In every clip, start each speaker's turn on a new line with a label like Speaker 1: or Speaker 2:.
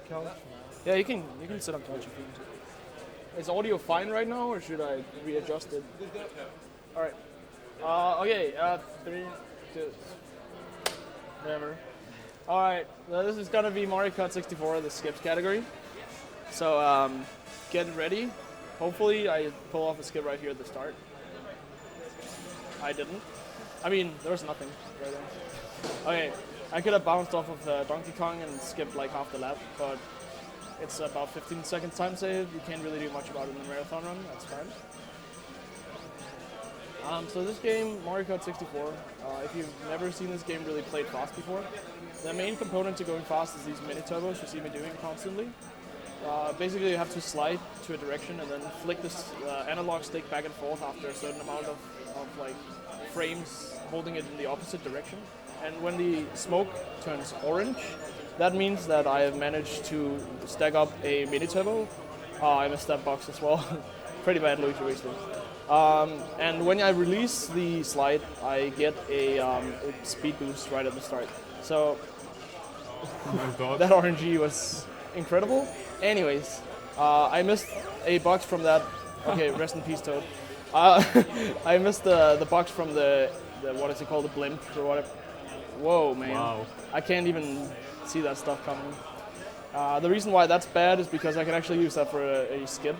Speaker 1: Couch?
Speaker 2: Yeah, you can sit on couch if you want to. Is audio fine right now, or should I readjust it? All right. Okay. 3, 2, whatever. All right. This is gonna be Mario Kart 64, the skips category. So get ready. Hopefully, I pull off a skip right here at the start. I didn't. I mean, there was nothing right there. Okay. I could have bounced off of Donkey Kong and skipped like half the lap, but it's about 15 seconds time save. You can't really do much about it in a marathon run. That's fine. So this game, Mario Kart 64, if you've never seen this game really played fast before, the main component to going fast is these mini turbos you see me doing constantly. Basically, you have to slide to a direction and then flick this analog stick back and forth after a certain amount of like frames, holding it in the opposite direction. And when the smoke turns orange, that means that I have managed to stack up a mini turbo. I missed that box as well. Pretty bad Luigi Racing. And when I release the slide, I get a speed boost right at the start. So that RNG was incredible. Anyways, I missed a box from that. Okay, rest in peace, Toad. I missed the box from the what is it called, the blimp or whatever. Whoa, man.
Speaker 1: Wow.
Speaker 2: I can't even see that stuff coming. The reason why that's bad is because I can actually use that for a skip,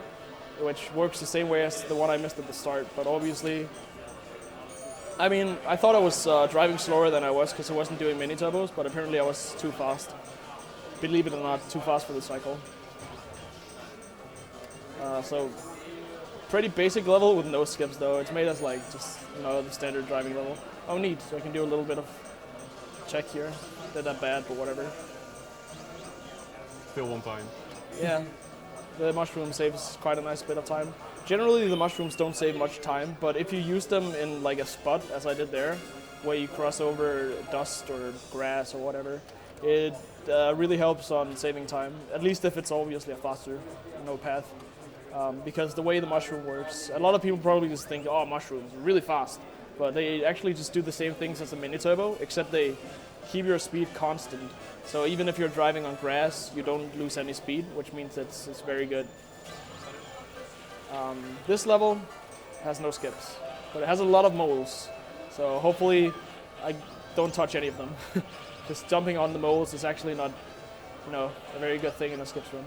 Speaker 2: which works the same way as the one I missed at the start. But obviously, I mean, I thought I was driving slower than I was because I wasn't doing mini turbos, but apparently I was too fast. Believe it or not, too fast for the cycle. So, pretty basic level with no skips though. It's made as like just, the standard driving level. Oh, neat. So I can do a little bit of check here. Did that bad, but whatever.
Speaker 1: Still one time.
Speaker 2: Yeah, the mushroom saves quite a nice bit of time. Generally, the mushrooms don't save much time, but if you use them in like a spot, as I did there, where you cross over dust or grass or whatever, it really helps on saving time. At least if it's obviously a faster, path. Because the way the mushroom works, a lot of people probably just think, oh, mushrooms, really fast. But they actually just do the same things as a mini turbo, except they keep your speed constant. So even if you're driving on grass, you don't lose any speed, which means it's very good. This level has no skips, but it has a lot of moles. So hopefully I don't touch any of them. Just jumping on the moles is actually not, a very good thing in a skips run.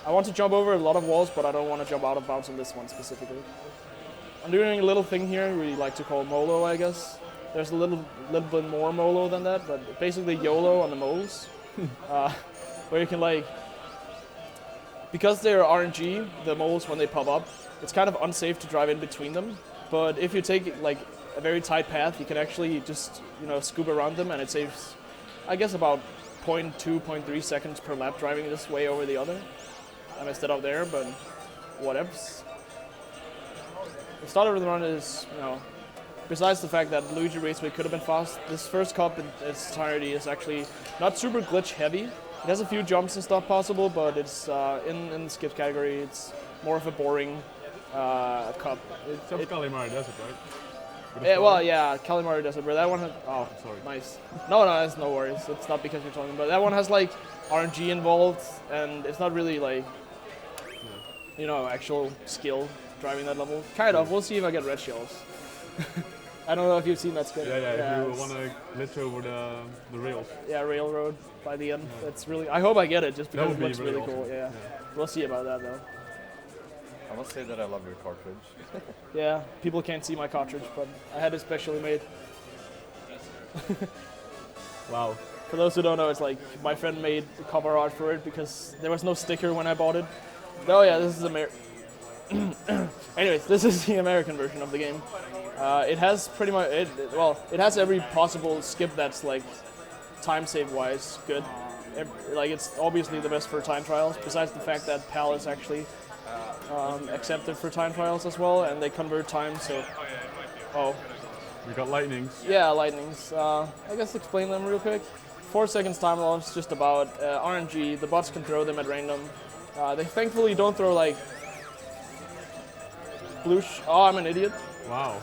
Speaker 2: I want to jump over a lot of walls, but I don't want to jump out of bounds on this one specifically. I'm doing a little thing here we like to call Molo, I guess. There's a little bit more Molo than that, but basically YOLO on the moles. Where you can because they're RNG, the moles when they pop up, it's kind of unsafe to drive in between them. But if you take a very tight path, you can actually just, scoop around them, and it saves, I guess, about 0.2, 0.3 seconds per lap driving this way over the other. I messed it up there, but whatevs. The start of the run is, besides the fact that Luigi Raceway could have been fast, this first cup in its entirety is actually not super glitch heavy. It has a few jumps and stuff possible, but it's in the skip category. It's more of a boring cup.
Speaker 1: It's Calimari Desert, right?
Speaker 2: Yeah, Calimari Desert, but that one has... Oh,
Speaker 1: sorry.
Speaker 2: Nice. No, it's no worries. It's not because you're talking about it. That one has RNG involved, and it's not really actual skill driving that level. Kind of. We'll see if I get red shells. I don't know if you've seen that skip.
Speaker 1: Yeah, if you want to glitch over the rails.
Speaker 2: Yeah, railroad by the end. That's really... I hope I get it, just because it looks really
Speaker 1: awesome.
Speaker 2: cool. Yeah. We'll see about that, though.
Speaker 3: I must say that I love your cartridge.
Speaker 2: Yeah, people can't see my cartridge, but I had it specially made.
Speaker 1: Wow.
Speaker 2: For those who don't know, it's my friend made the cover art for it because there was no sticker when I bought it. Oh yeah, this is Anyways, this is the American version of the game. It has pretty much it has every possible skip that's time save wise good. It's obviously the best for time trials. Besides the fact that PAL is actually accepted for time trials as well, and they convert time. So,
Speaker 1: We got lightnings.
Speaker 2: Yeah, lightnings. I guess explain them real quick. 4 seconds time launch, just about RNG. The bots can throw them at random. They thankfully don't throw blue. I'm an idiot.
Speaker 1: Wow.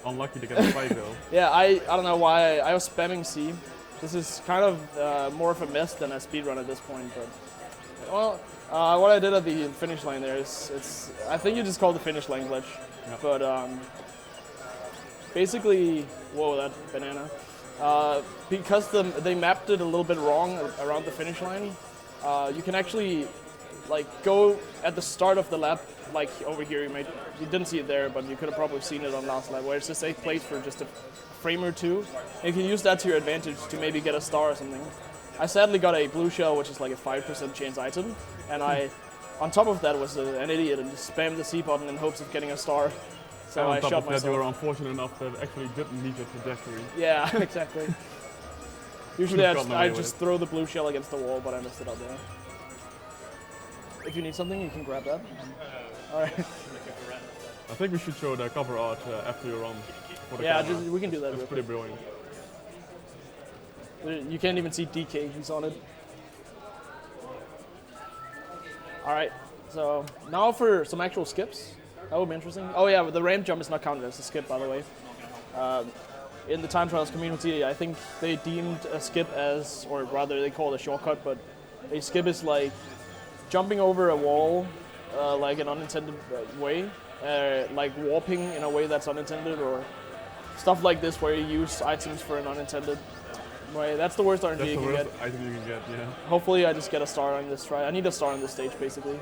Speaker 1: Unlucky to get the spike though.
Speaker 2: Yeah, I don't know why I was spamming C. This is kind of more of a mess than a speedrun at this point, but well, what I did at the finish line there is I think you just call it the finish line glitch,
Speaker 1: Yep.
Speaker 2: but basically, whoa, that banana. Because they mapped it a little bit wrong around the finish line, you can actually like go at the start of the lap, like over here. You didn't see it there, but you could have probably seen it on last lap, where it's just 8th place for just a frame or two. And you can use that to your advantage to maybe get a star or something. I sadly got a blue shell, which is like a 5% chance item, and on top of that, was an idiot and just spammed the C button in hopes of getting a star. So
Speaker 1: And
Speaker 2: I
Speaker 1: on top
Speaker 2: shot
Speaker 1: of that,
Speaker 2: myself.
Speaker 1: you were unfortunate enough that it actually didn't meet your trajectory.
Speaker 2: Yeah, exactly. Usually
Speaker 1: Could've gotten
Speaker 2: I
Speaker 1: away with
Speaker 2: just
Speaker 1: it.
Speaker 2: throw the blue shell against the wall, but I messed it up there. If you need something, you can grab that. All right.
Speaker 1: I think we should show the cover art after you're on. For the
Speaker 2: Yeah,
Speaker 1: camera.
Speaker 2: we can do that
Speaker 1: It's
Speaker 2: real
Speaker 1: pretty
Speaker 2: quick.
Speaker 1: brilliant.
Speaker 2: You can't even see DK, he's on it. All right, so now for some actual skips. That would be interesting. Oh yeah, the ramp jump is not counted as a skip, by the way. In the time trials community, I think they deemed a skip as, or rather they call it a shortcut, but a skip is like jumping over a wall, like an unintended way, like warping in a way that's unintended, or stuff like this where you use items for an unintended way. That's the worst RNG
Speaker 1: That's
Speaker 2: you
Speaker 1: the
Speaker 2: can
Speaker 1: worst
Speaker 2: get.
Speaker 1: item you can get, yeah.
Speaker 2: Hopefully I just get a star on this try. I need a star on this stage, basically.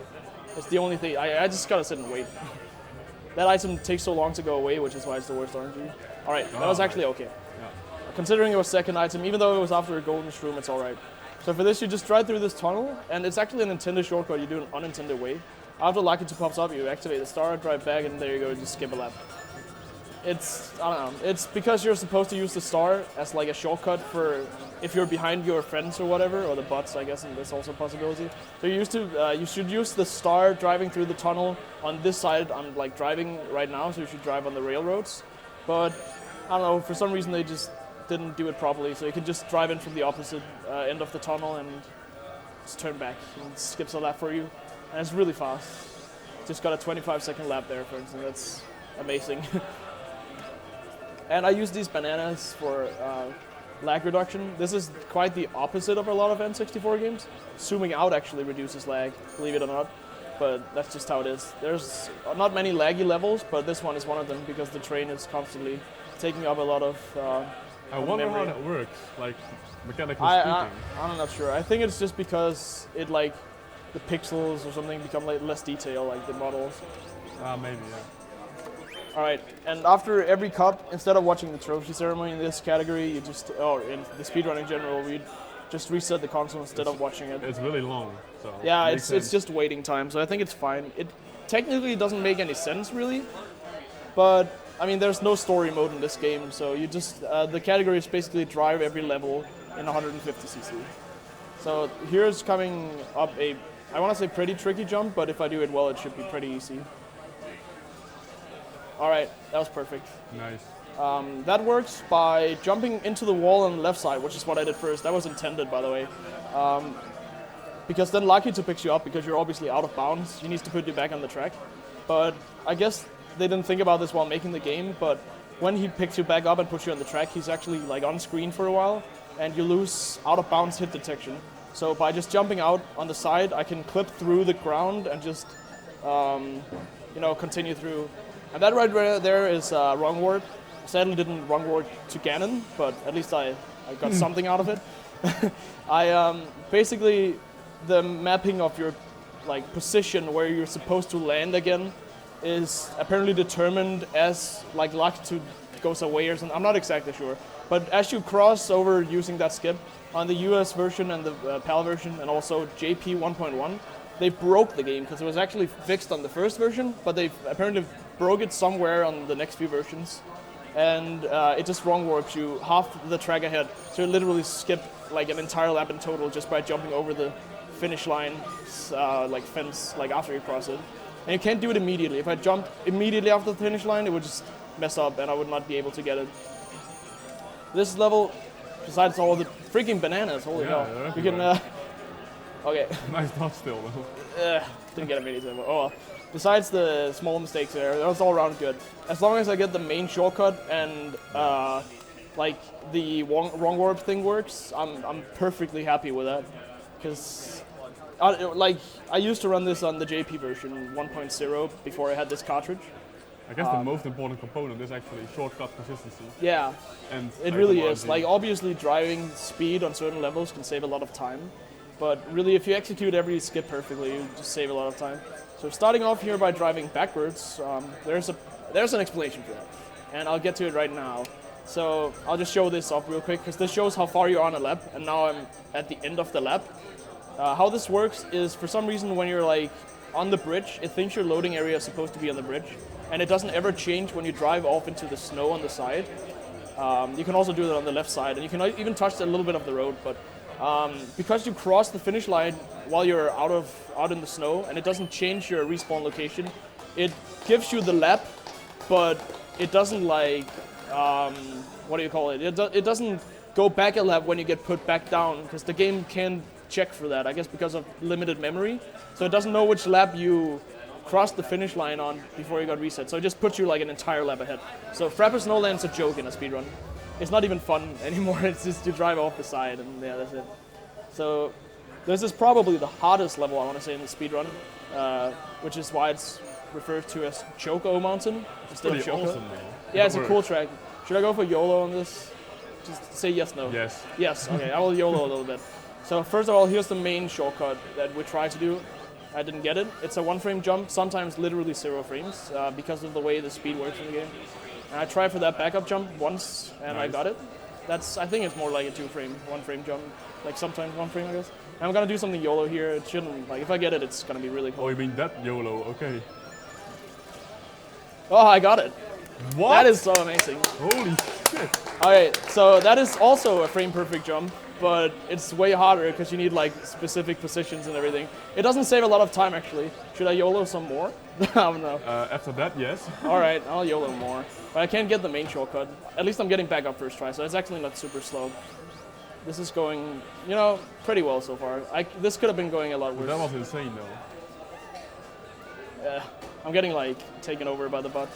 Speaker 2: It's the only thing. I just gotta sit and wait. That item takes so long to go away, which is why it's the worst RNG. Alright, that was actually okay.
Speaker 1: Yeah.
Speaker 2: Considering it was second item, even though it was after a golden shroom, it's alright. So for this, you just drive through this tunnel, and it's actually an intended shortcut. You do it an unintended way. After Lucky 2 pops up, you activate the star, drive back, and there you go, just skip a lap. I don't know, it's because you're supposed to use the star as like a shortcut for if you're behind your friends or whatever, or the bots, I guess, and that's also a possibility. So you should use the star driving through the tunnel on this side. I'm like driving right now, so you should drive on the railroads. But I don't know, for some reason they just didn't do it properly, so you can just drive in from the opposite end of the tunnel and just turn back, and it skips a lap for you. And it's really fast. Just got a 25-second lap there, for instance. That's amazing. And I use these bananas for lag reduction. This is quite the opposite of a lot of N64 games. Zooming out actually reduces lag, believe it or not. But that's just how it is. There's not many laggy levels, but this one is one of them because the train is constantly taking up a lot of
Speaker 1: I wonder how
Speaker 2: memory.
Speaker 1: that works, like mechanically speaking.
Speaker 2: I'm not sure. I think it's just because it like the pixels or something become like less detail, like the models.
Speaker 1: Maybe, yeah.
Speaker 2: All right, and after every cup, instead of watching the trophy ceremony in this category, you just, or in the speedrun in general, we just reset the console instead of watching it.
Speaker 1: It's really long, so.
Speaker 2: Yeah,
Speaker 1: makes
Speaker 2: it's
Speaker 1: sense.
Speaker 2: just waiting time, so I think it's fine. It technically doesn't make any sense really, but I mean, there's no story mode in this game, so you just the category is basically drive every level in 150cc. So here's coming up I want to say pretty tricky jump, but if I do it well, it should be pretty easy. All right, that was perfect.
Speaker 1: Nice.
Speaker 2: That works by jumping into the wall on the left side, which is what I did first. That was intended, by the way. Because then Lucky to picks you up because you're obviously out of bounds. He needs to put you back on the track. But I guess they didn't think about this while making the game, but when he picks you back up and puts you on the track, he's actually like on screen for a while, and you lose out of bounds hit detection. So by just jumping out on the side, I can clip through the ground and just continue through. And that right there is wrong word. Sadly didn't wrong word to Ganon, but at least I got something out of it. Basically the mapping of your like position where you're supposed to land again is apparently determined as like luck to goes away or something. I'm not exactly sure. But as you cross over using that skip on the US version and the PAL version and also JP 1.1, they broke the game because it was actually fixed on the first version, but they apparently broke it somewhere on the next few versions. And it just wrong warps you half the track ahead. So you literally skip like an entire lap in total just by jumping over the finish line like fence like after you cross it. And you can't do it immediately. If I jumped immediately after the finish line, it would just mess up and I would not be able to get it. This level, besides all the freaking bananas, holy
Speaker 1: Yeah,
Speaker 2: hell,
Speaker 1: they're
Speaker 2: you can. Okay.
Speaker 1: Nice dodge still, though.
Speaker 2: Didn't get a mini time. Oh well. Besides the small mistakes there, that was all around good. As long as I get the main shortcut and like the wrong warp thing works, I'm perfectly happy with that. Because like I used to run this on the JP version 1.0 before I had this cartridge.
Speaker 1: I guess the most important component is actually shortcut consistency.
Speaker 2: Yeah,
Speaker 1: And
Speaker 2: it really
Speaker 1: item
Speaker 2: is.
Speaker 1: RNG.
Speaker 2: Like obviously driving speed on certain levels can save a lot of time, but really if you execute every skip perfectly, you just save a lot of time. So starting off here by driving backwards, there's an explanation for that, and I'll get to it right now. So I'll just show this off real quick because this shows how far you are on a lap, and now I'm at the end of the lap. How this works is for some reason when you're like on the bridge, it thinks your loading area is supposed to be on the bridge, and it doesn't ever change when you drive off into the snow on the side. You can also do that on the left side, and you can even touch a little bit of the road. But because you cross the finish line while you're out in the snow, and it doesn't change your respawn location, it gives you the lap, but it doesn't like what do you call it? It doesn't go back a lap when you get put back down, because the game can check for that, I guess, because of limited memory. So it doesn't know which lap you crossed the finish line on before you got reset. So it just puts you like an entire lap ahead. So Frappers No Land's a joke in a speedrun. It's not even fun anymore. It's just you drive off the side and yeah, that's it. So this is probably the hardest level I want to say in the speedrun, which is why it's referred to as Choco Mountain instead of
Speaker 1: Pretty
Speaker 2: Choco.
Speaker 1: awesome, though.
Speaker 2: Yeah, it's a cool track. Should I go for YOLO on this? Just say yes, no.
Speaker 1: Yes.
Speaker 2: Yes, okay, I will YOLO a little bit. So first of all, here's the main shortcut that we try to do. I didn't get it. It's a 1-frame jump, sometimes literally 0 frames, because of the way the speed works in the game. And I tried for that backup jump once, and I
Speaker 1: Nice.
Speaker 2: got it. I think it's more like a 2-frame, 1-frame jump, like sometimes 1 frame, I guess. And I'm gonna do something YOLO here. It shouldn't, like, if I get it, it's gonna be really cool.
Speaker 1: Oh, you mean that YOLO? Okay.
Speaker 2: Oh, I got it.
Speaker 1: What?
Speaker 2: That is so amazing.
Speaker 1: Holy shit.
Speaker 2: Okay, so that is also a frame perfect jump, but it's way harder because you need like specific positions and everything. It doesn't save a lot of time actually. Should I YOLO some more? I don't know.
Speaker 1: After that, yes.
Speaker 2: Alright, I'll YOLO more. But I can't get the main shortcut. At least I'm getting back up first try, so it's actually not super slow. This is going, you know, pretty well so far. This could have been going a lot worse.
Speaker 1: That was insane, though.
Speaker 2: I'm getting like taken over by the butt.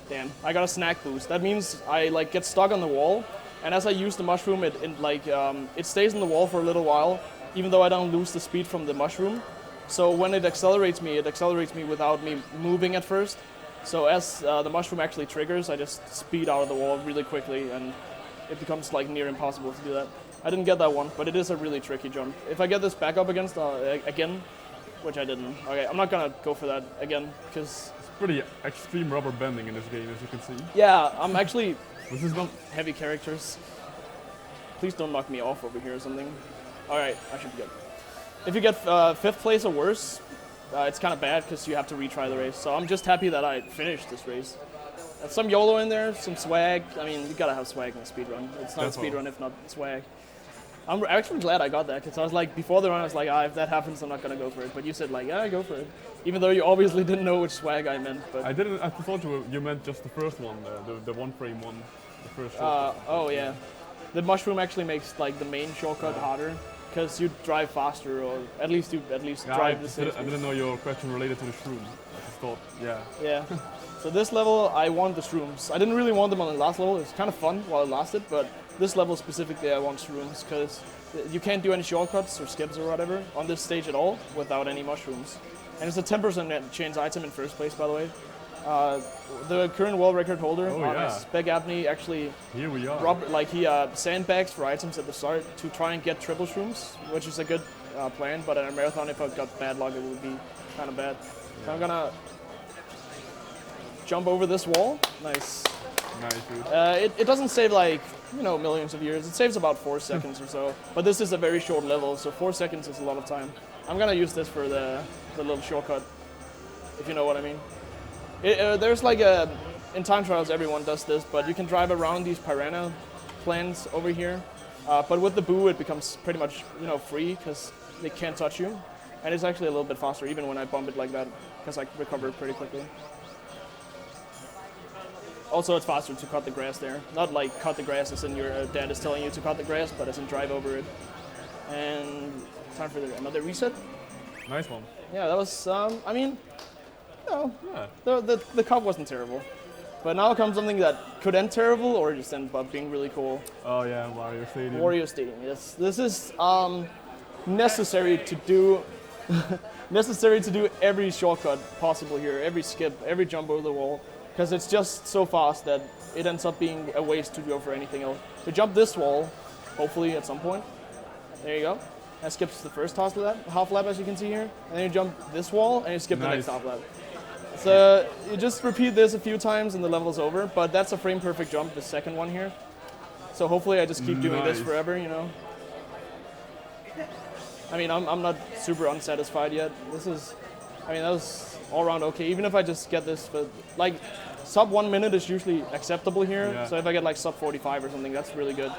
Speaker 2: Damn, I got a snack boost. That means I like get stuck on the wall, and as I use the mushroom, it stays in the wall for a little while, even though I don't lose the speed from the mushroom. So when it accelerates me without me moving at first. So as the mushroom actually triggers, I just speed out of the wall really quickly, and it becomes like near impossible to do that. I didn't get that one, but it is a really tricky jump. If I get this back up again, which I didn't. Okay, I'm not gonna go for that again, because
Speaker 1: Pretty extreme rubber bending in this game, as you can see.
Speaker 2: yeah, I'm actually
Speaker 1: This is not.
Speaker 2: heavy characters. Please don't knock me off over here or something. Alright, I should be good. If you get 5th place or worse, it's kind of bad because you have to retry the race. So I'm just happy that I finished this race. Some YOLO in there, some swag. I mean, you gotta have swag in a speedrun. It's not a
Speaker 1: Definitely.
Speaker 2: speedrun if not swag. I'm actually glad I got that because I was like, before the run, I was like, if that happens, I'm not gonna go for it. But you said like, yeah, go for it. Even though you obviously didn't know which swag I meant. But
Speaker 1: I didn't. I thought you meant just the first one, the 1-frame one, the first. shortcut.
Speaker 2: oh yeah, the mushroom actually makes like the main shortcut harder because you drive faster, or at least
Speaker 1: Yeah,
Speaker 2: drive the same.
Speaker 1: I didn't know your question related to the shroom. I just thought, yeah.
Speaker 2: Yeah. So this level, I want the shrooms. I didn't really want them on the last level. It was kind of fun while it lasted, but this level specifically, I want shrooms because you can't do any shortcuts or skips or whatever on this stage at all without any mushrooms. And it's a 10% chance item in first place, by the way. The current world record holder,
Speaker 1: Oh, yeah.
Speaker 2: Spec Apney, actually
Speaker 1: Here we are.
Speaker 2: he sandbags for items at the start to try and get triple shrooms, which is a good plan. But in a marathon, if I got bad luck, it would be kind of bad. So I'm gonna jump over this wall. Nice.
Speaker 1: Nice, dude.
Speaker 2: It doesn't save like, you know, millions of years. It saves about 4 seconds or so. But this is a very short level, so 4 seconds is a lot of time. I'm gonna use this for the little shortcut, if you know what I mean. There's like in time trials everyone does this, but you can drive around these piranha plants over here. But with the boo, it becomes pretty much, you know, free because they can't touch you. And it's actually a little bit faster even when I bump it like that because I recover pretty quickly. Also, it's faster to cut the grass there. Not like cut the grass as in your dad is telling you to cut the grass, but as in drive over it. And time for another reset.
Speaker 1: Nice one.
Speaker 2: Yeah, that was, you know,
Speaker 1: Yeah.
Speaker 2: the cup wasn't terrible. But now comes something that could end terrible or just end up being really cool.
Speaker 1: Oh yeah, Mario Stadium.
Speaker 2: Wario Stadium. Yes, this is necessary to do. Necessary to do every shortcut possible here, every skip, every jump over the wall, because it's just so fast that it ends up being a waste to go for anything else. So jump this wall, hopefully at some point. There you go. That skips the first half lap, as you can see here, and then you jump this wall and you skip the next half lap. So you just repeat this a few times and the level's over, but that's a frame perfect jump, the second one here. So hopefully I just keep doing this forever, you know. I mean, I'm not super unsatisfied yet. This is, I mean, that was all around okay. Even if I just get this, but like sub 1 minute is usually acceptable here.
Speaker 1: Yeah.
Speaker 2: So if I get like sub 45 or something, that's really good.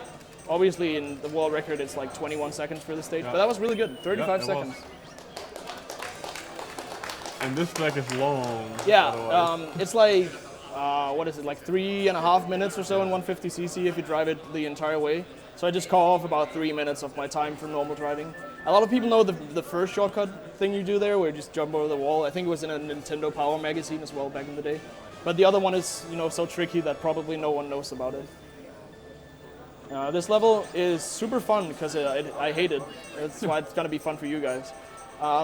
Speaker 2: Obviously in the world record, it's like 21 seconds for the stage, but that was really good, 35 seconds.
Speaker 1: And this track is long.
Speaker 2: Yeah, it's like, what is it, like 3.5 minutes or so in 150cc if you drive it the entire way. So I just call off about 3 minutes of my time for normal driving. A lot of people know the first shortcut thing you do there, where you just jump over the wall. I think it was in a Nintendo Power magazine as well back in the day. But the other one is, you know, so tricky that probably no one knows about it. This level is super fun because I hate it. That's why it's gonna be fun for you guys.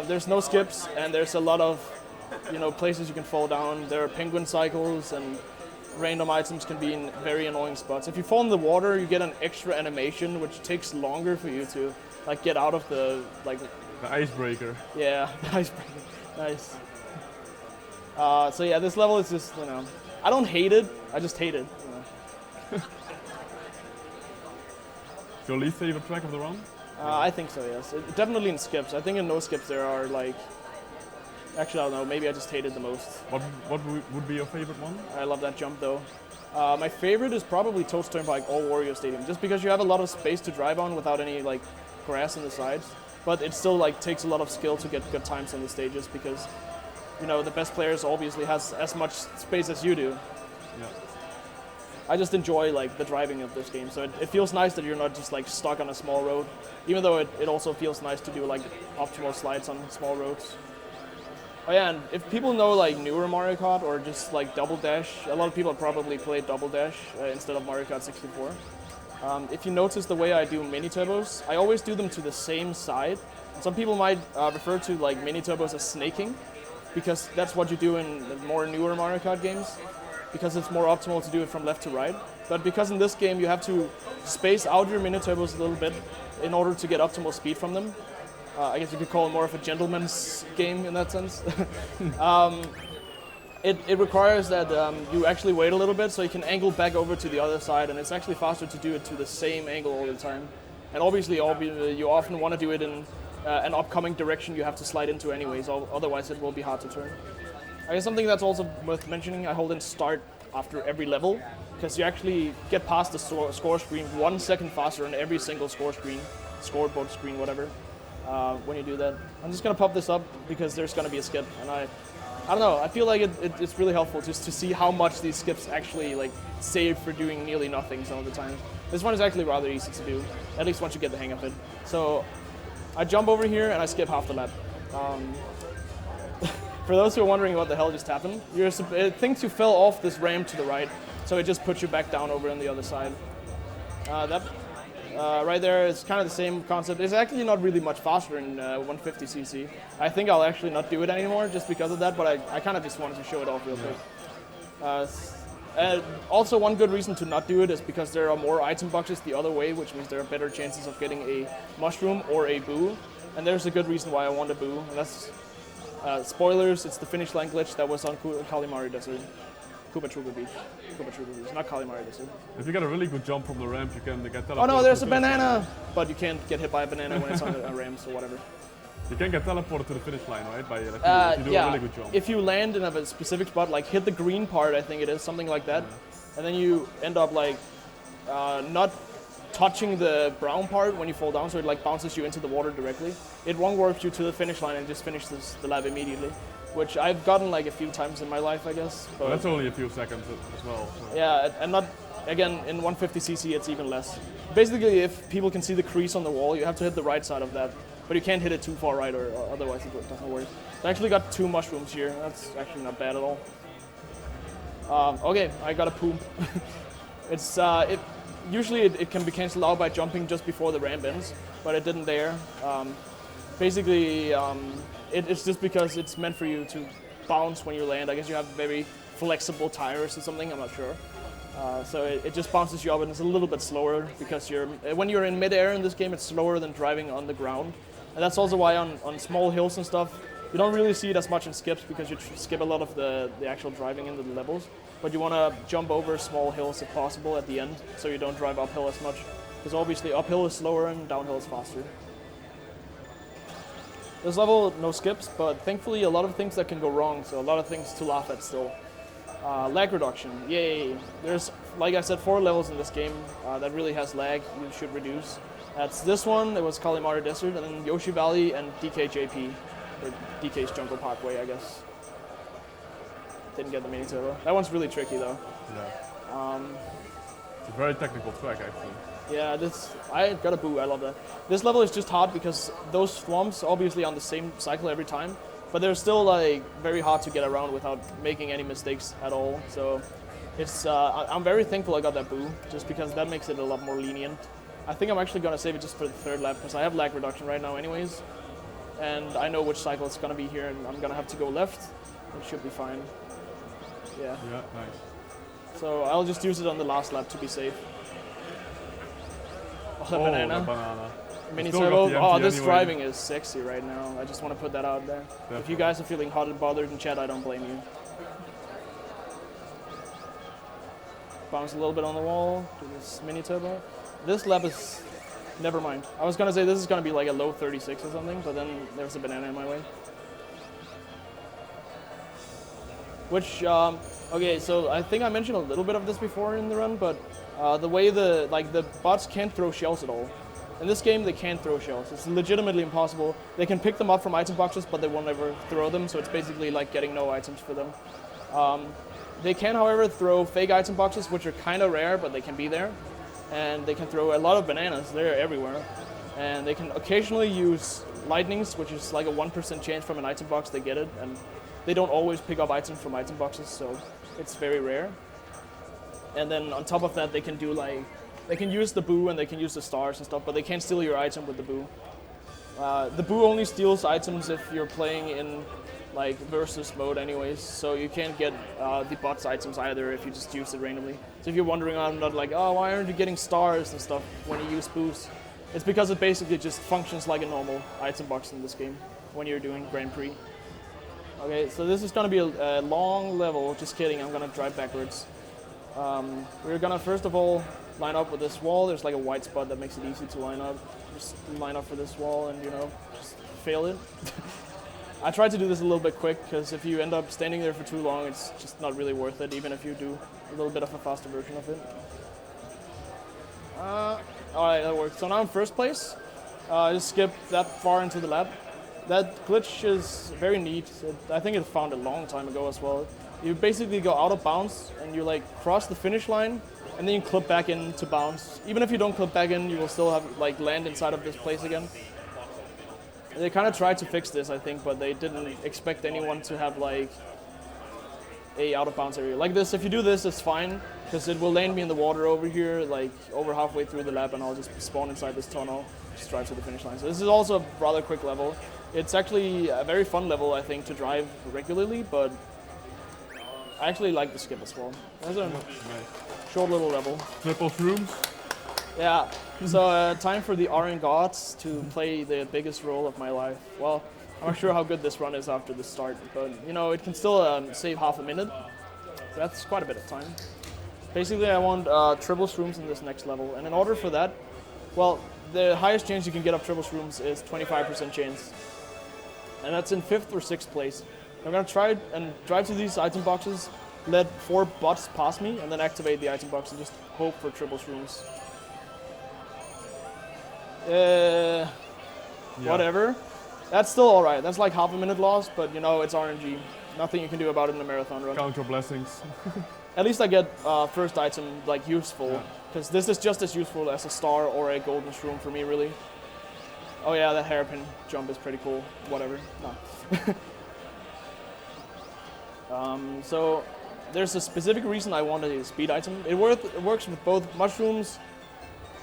Speaker 2: There's no skips and there's a lot of, you know, places you can fall down. There are penguin cycles and random items can be in very annoying spots. If you fall in the water, you get an extra animation which takes longer for you to like get out of the like
Speaker 1: the icebreaker.
Speaker 2: Yeah, the icebreaker. Nice. So yeah, this level is just, you know, I don't hate it. I just hate it. You know.
Speaker 1: Your least favorite track of the run?
Speaker 2: I think so, yes. Definitely in skips. I think in no skips there are like, actually I don't know, maybe I just hate it the most.
Speaker 1: What would be your favorite one?
Speaker 2: I love that jump though. My favorite is probably Toad's Turnpike or Wario Stadium, just because you have a lot of space to drive on without any like grass on the sides. But it still like takes a lot of skill to get good times on the stages because, you know, the best players obviously has as much space as you do.
Speaker 1: Yeah.
Speaker 2: I just enjoy like the driving of this game, so it feels nice that you're not just like stuck on a small road, even though it also feels nice to do like optimal slides on small roads. Oh yeah, and if people know like newer Mario Kart or just like Double Dash, a lot of people probably played Double Dash instead of Mario Kart 64. If you notice the way I do mini turbos, I always do them to the same side. Some people might refer to like mini turbos as snaking, because that's what you do in the more newer Mario Kart games, because it's more optimal to do it from left to right. But because in this game you have to space out your mini turbos a little bit in order to get optimal speed from them. I guess you could call it more of a gentleman's game in that sense. It requires that you actually wait a little bit so you can angle back over to the other side, and it's actually faster to do it to the same angle all the time. And obviously you often want to do it in an upcoming direction you have to slide into anyways, otherwise it will be hard to turn. I guess something that's also worth mentioning, I hold in start after every level, because you actually get past the score screen 1 second faster on every single scoreboard screen, whatever, when you do that. I'm just going to pop this up because there's going to be a skip, and I don't know, I feel like it's really helpful just to see how much these skips actually like save for doing nearly nothing some of the time. This one is actually rather easy to do, at least once you get the hang of it. So I jump over here and I skip half the lap. For those who are wondering what the hell just happened, it thinks you fell off this ramp to the right, so it just puts you back down over on the other side. Right there is kind of the same concept. It's actually not really much faster in 150cc. I think I'll actually not do it anymore just because of that, but I kind of just wanted to show it off real quick. Also, one good reason to not do it is because there are more item boxes the other way, which means there are better chances of getting a mushroom or a boo. And there's a good reason why I want a boo, and that's spoilers, it's the finish line glitch that was on Kalimari Desert. Koopa Troopa Beach, not Kalimari Desert.
Speaker 1: If you get a really good jump from the ramp, you can get teleported.
Speaker 2: Oh no, there's a banana! But you can't get hit by a banana when it's on a ramp, so whatever.
Speaker 1: You can get teleported to the finish line, right? By if you do a really good jump.
Speaker 2: If you land in a specific spot, like hit the green part, I think it is, something like that. And then you end up like not touching the brown part when you fall down, so it like bounces you into the water directly. It one-warps you to the finish line and just finishes the lap immediately, which I've gotten like a few times in my life, I guess. But
Speaker 1: that's only a few seconds as well. So.
Speaker 2: Yeah, and not, again, in 150cc it's even less. Basically, if people can see the crease on the wall, you have to hit the right side of that, but you can't hit it too far right or otherwise it doesn't work. I actually got 2 mushrooms here. That's actually not bad at all. Okay, I got a poop. Usually it can be cancelled out by jumping just before the ramp ends, but it didn't there. Basically, it's just because it's meant for you to bounce when you land. I guess you have very flexible tires or something, I'm not sure. So it just bounces you up and it's a little bit slower because when you're in midair in this game, it's slower than driving on the ground. And that's also why on small hills and stuff, you don't really see it as much in skips because you skip a lot of the actual driving into the levels. But you want to jump over small hills if possible at the end so you don't drive uphill as much. Because obviously uphill is slower and downhill is faster. This level, no skips, but thankfully a lot of things that can go wrong, so a lot of things to laugh at still. Lag reduction, yay! There's, like I said, 4 levels in this game that really has lag you should reduce. That's this one, it was Kalimari Desert, and then Yoshi Valley and DKJP, or DK's Jungle Parkway, I guess. Didn't get the mini turbo. That one's really tricky though.
Speaker 1: Yeah. It's a very technical track, actually.
Speaker 2: Yeah, I got a boo, I love that. This level is just hard because those swamps obviously on the same cycle every time, but they're still like very hard to get around without making any mistakes at all. So it's I'm very thankful I got that boo, just because that makes it a lot more lenient. I think I'm actually gonna save it just for the 3rd lap because I have lag reduction right now anyways, and I know which cycle it's gonna be here, and I'm gonna have to go left. It should be fine. Yeah.
Speaker 1: Yeah, nice.
Speaker 2: So I'll just use it on the last lap to be safe. Oh, the
Speaker 1: Oh,
Speaker 2: banana.
Speaker 1: the banana.
Speaker 2: Mini
Speaker 1: Still got
Speaker 2: turbo.
Speaker 1: the
Speaker 2: Oh,
Speaker 1: empty
Speaker 2: this
Speaker 1: anyway.
Speaker 2: driving is sexy right now. I just want to put that out there. If
Speaker 1: Definitely.
Speaker 2: you guys are feeling hot and bothered in chat, I don't blame you. Bounce a little bit on the wall. Do this mini turbo. This lap is... Never mind. I was going to say this is going to be like a low 36 or something, but then there's a banana in my way. Which, okay, so I think I mentioned a little bit of this before in the run, but the way the bots can't throw shells at all. In this game, they can't throw shells. It's legitimately impossible. They can pick them up from item boxes, but they won't ever throw them, so it's basically like getting no items for them. They can, however, throw fake item boxes, which are kind of rare, but they can be there. And they can throw a lot of bananas. They're everywhere. And they can occasionally use lightnings, which is like a 1% chance from an item box they get it. And they don't always pick up items from item boxes, so it's very rare. And then on top of that, they can do like... They can use the boo and they can use the stars and stuff, but they can't steal your item with the boo. The boo only steals items if you're playing in like versus mode anyways, so you can't get the bots items either if you just use it randomly. So if you're wondering, I'm not like, oh, why aren't you getting stars and stuff when you use boos? It's because it basically just functions like a normal item box in this game when you're doing Grand Prix. Okay, so this is gonna be a long level. Just kidding, I'm gonna drive backwards. We're gonna first of all line up with this wall. There's like a white spot that makes it easy to line up. Just line up for this wall and, you know, just fail it. I tried to do this a little bit quick because if you end up standing there for too long, it's just not really worth it, even if you do a little bit of a faster version of it. Alright, that worked. So now in first place. I just skipped that far into the lap. That glitch is very neat. I think it found a long time ago as well. You basically go out of bounds and you like cross the finish line and then you clip back in to bounce. Even if you don't clip back in, you will still have like land inside of this place again. They kind of tried to fix this, I think, but they didn't expect anyone to have like a out of bounds area. Like this, if you do this, it's fine, because it will land me in the water over here, like over halfway through the lap, and I'll just spawn inside this tunnel, just drive to the finish line. So this is also a rather quick level. It's actually a very fun level, I think, to drive regularly, but I actually like the skip as well. That's a short little level.
Speaker 1: Triple shrooms.
Speaker 2: Yeah, so time for the Iron Gods to play the biggest role of my life. Well, I'm not sure how good this run is after the start, but you know, it can still save half a minute. That's quite a bit of time. Basically, I want triple shrooms in this next level, and in order for that, well, the highest chance you can get of triple shrooms is 25% chance. And that's in 5th or 6th place. I'm gonna try and drive to these item boxes, let 4 bots pass me, and then activate the item box and just hope for triple shrooms. Whatever. That's still alright. That's like half a minute lost, but you know, it's RNG. Nothing you can do about it in a marathon run.
Speaker 1: Count your blessings.
Speaker 2: At least I get first item like useful, because this is just as useful as a star or a golden shroom for me, really. Oh yeah, that hairpin jump is pretty cool. Whatever. No. So there's a specific reason I wanted a speed item. It works with both mushrooms,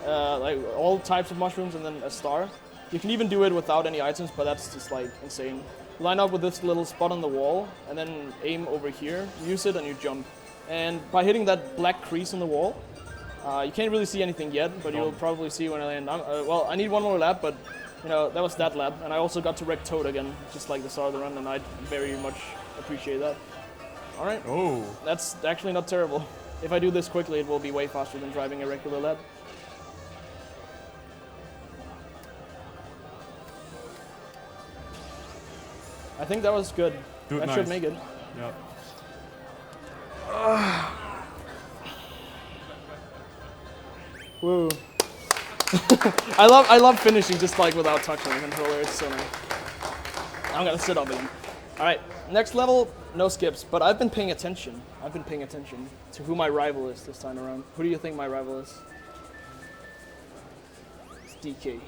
Speaker 2: like all types of mushrooms, and then a star. You can even do it without any items, but that's just like insane. Line up with this little spot on the wall, and then aim over here, use it, and you jump. And by hitting that black crease on the wall, you can't really see anything yet, but you'll probably see when I land. Well, I need one more lap, but you know, that was that lap. And I also got to wreck Toad again, just like the start of the run, and I very much appreciate that. All right.
Speaker 1: Oh.
Speaker 2: That's actually not terrible. If I do this quickly, it will be way faster than driving a regular lap. I think that was good.
Speaker 1: Dude,
Speaker 2: that
Speaker 1: nice.
Speaker 2: should make it.
Speaker 1: Yeah.
Speaker 2: Woo. I love finishing just like without touching the controller. It's so nice. I'm gonna sit up again. All right, next level, no skips. But I've been paying attention. I've been paying attention to who my rival is this time around. Who do you think my rival is? It's DK.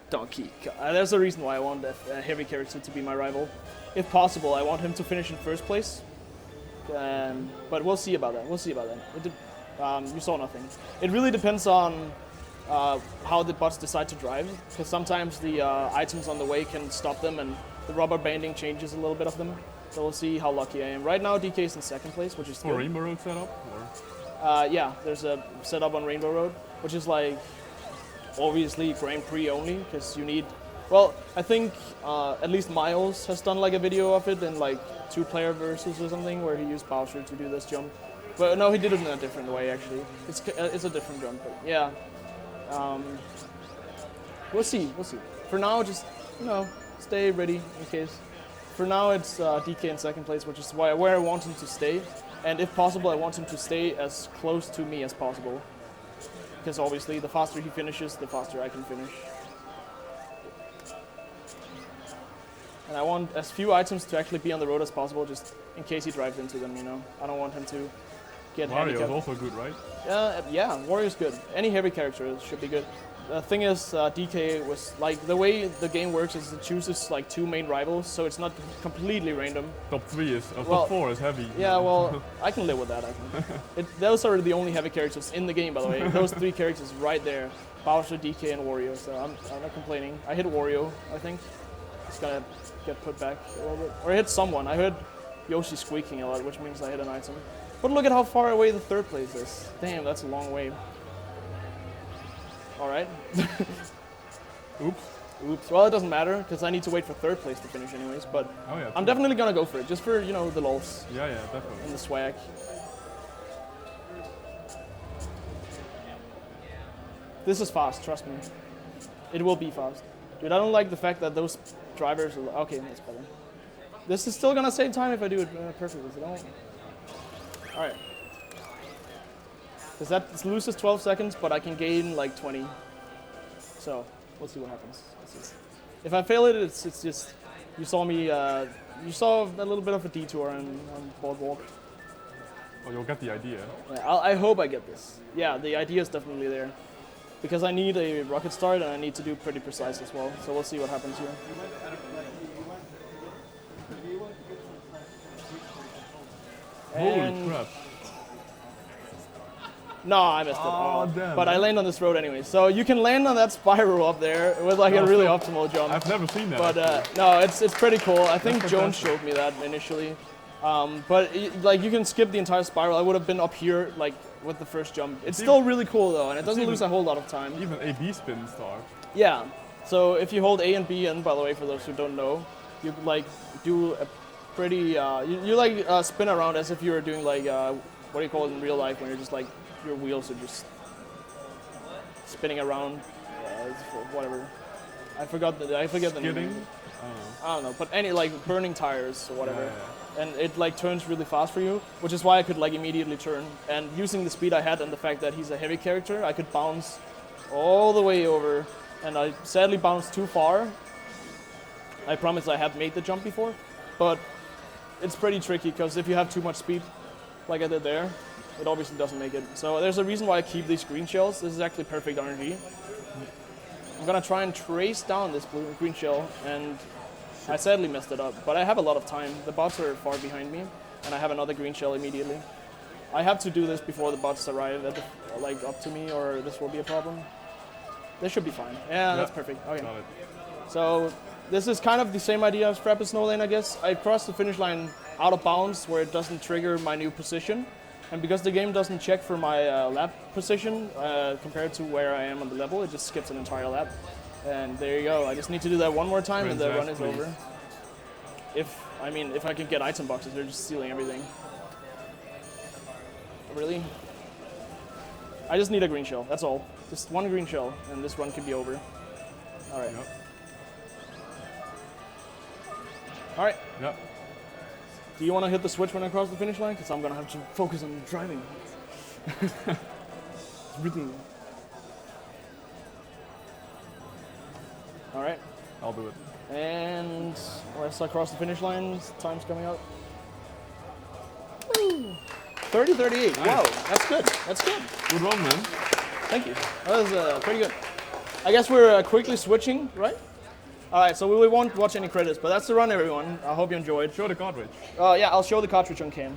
Speaker 2: Donkey. There's a reason why I want a heavy character to be my rival. If possible, I want him to finish in first place. But we'll see about that. We'll see about that. You saw nothing. It really depends on how the bots decide to drive, because sometimes the items on the way can stop them, and the rubber banding changes a little bit of them. So we'll see how lucky I am. Right now, DK is in second place, which is
Speaker 1: For
Speaker 2: good.
Speaker 1: Rainbow Road setup? Or?
Speaker 2: Yeah, there's a setup on Rainbow Road, which is like obviously Grand Prix only, because you need. Well, I think at least Miles has done like a video of it in like 2-player versus or something, where he used Bowser to do this jump. But no, he did it in a different way actually. It's a different jump, but yeah. We'll see. For now, just stay ready in case. For now, it's DK in second place, which is where I want him to stay. And if possible, I want him to stay as close to me as possible. Because obviously, the faster he finishes, the faster I can finish. And I want as few items to actually be on the road as possible, just in case he drives into them, I don't want him to get
Speaker 1: Mario's
Speaker 2: handicapped.
Speaker 1: also good, right?
Speaker 2: Yeah, Wario's good. Any heavy character should be good. The thing is, DK was like, the way the game works is it chooses like 2 main rivals, so it's not completely random.
Speaker 1: Top 3 is,
Speaker 2: Well,
Speaker 1: top 4 is heavy.
Speaker 2: Yeah, well, I can live with that, I think. Those are the only heavy characters in the game, by the way. Those 3 characters right there. Bowser, DK, and Wario, so I'm not complaining. I hit Wario, I think. It's gonna get put back a little bit. Or I hit someone. I heard Yoshi squeaking a lot, which means I hit an item. But look at how far away the 3rd place is. Damn, that's a long way. Alright.
Speaker 1: Oops.
Speaker 2: Well, it doesn't matter, because I need to wait for 3rd place to finish anyways, but
Speaker 1: Oh yeah.
Speaker 2: I'm
Speaker 1: true.
Speaker 2: definitely gonna go for it, just for, the lols
Speaker 1: Yeah, definitely.
Speaker 2: and the swag. This is fast, trust me. It will be fast. Dude, I don't like the fact that those drivers are... Okay, that's better. This is still gonna save time if I do it perfectly, so don't... Alright. Because that loses 12 seconds, but I can gain like 20. So, we'll see what happens. If I fail it, it's just... You saw me... you saw a little bit of a detour on Boardwalk.
Speaker 1: Oh, you'll get the idea.
Speaker 2: Yeah, I hope I get this. Yeah, the idea is definitely there. Because I need a rocket start and I need to do pretty precise as well. So we'll see what happens here.
Speaker 1: Holy crap.
Speaker 2: No, I missed it.
Speaker 1: Oh, damn.
Speaker 2: But I land on this road anyway. So you can land on that spiral up there with like a
Speaker 1: No,
Speaker 2: really
Speaker 1: so-
Speaker 2: optimal jump.
Speaker 1: I've never seen that.
Speaker 2: But
Speaker 1: actually.
Speaker 2: no, it's pretty cool. I think
Speaker 1: That's
Speaker 2: Jones
Speaker 1: fantastic.
Speaker 2: showed me that initially. But like you can skip the entire spiral. I would have been up here like with the first jump. It's still really cool though, and it doesn't
Speaker 1: even-
Speaker 2: lose a whole lot of time.
Speaker 1: Even A/B spin start.
Speaker 2: Yeah. So if you hold A and B, and by the way, for those who don't know, you like do a pretty you like spin around as if you were doing like what do you call it in real life when you're just like your wheels are just spinning around, whatever. I forget the
Speaker 1: Skidding.
Speaker 2: name. I don't know, but any like burning tires or whatever.
Speaker 1: Yeah.
Speaker 2: And it like turns really fast for you, which is why I could like immediately turn. And using the speed I had and the fact that he's a heavy character, I could bounce all the way over. And I sadly bounced too far. I promise I have made the jump before, but it's pretty tricky because if you have too much speed, like I did there, it obviously doesn't make it. So there's a reason why I keep these green shells. This is actually perfect RNG. I'm gonna try and trace down this green shell, and I sadly messed it up, but I have a lot of time. The bots are far behind me. and I have another green shell immediately. I have to do this before the bots arrive at up to me, or this will be a problem. This should be fine. Yeah, that's perfect. Okay.
Speaker 1: Got it.
Speaker 2: So this is kind of the same idea as Frappus No Lane, I guess. I crossed the finish line out of bounds where it doesn't trigger my new position. And because the game doesn't check for my lap position compared to where I am on the level, it just skips an entire lap. And there you go. I just need to do that one more time and the run is over. If I can get item boxes, they're just stealing everything. Really? I just need a green shell, that's all. Just one green shell, and this run can be over. All right.
Speaker 1: Yep.
Speaker 2: All right.
Speaker 1: Yep.
Speaker 2: Do you want to hit the switch when I cross the finish line? Because I'm going to have to focus on driving. Really. All right.
Speaker 1: I'll do it.
Speaker 2: And once I cross the finish line, time's coming up. 30:38.
Speaker 1: Nice.
Speaker 2: Wow, that's good. That's good.
Speaker 1: Good run, man.
Speaker 2: Thank you. That was pretty good. I guess we're quickly switching, right? All right, so we won't watch any credits, but that's the run, everyone. I hope you enjoyed.
Speaker 1: Show the cartridge.
Speaker 2: Yeah, I'll show the cartridge on cam.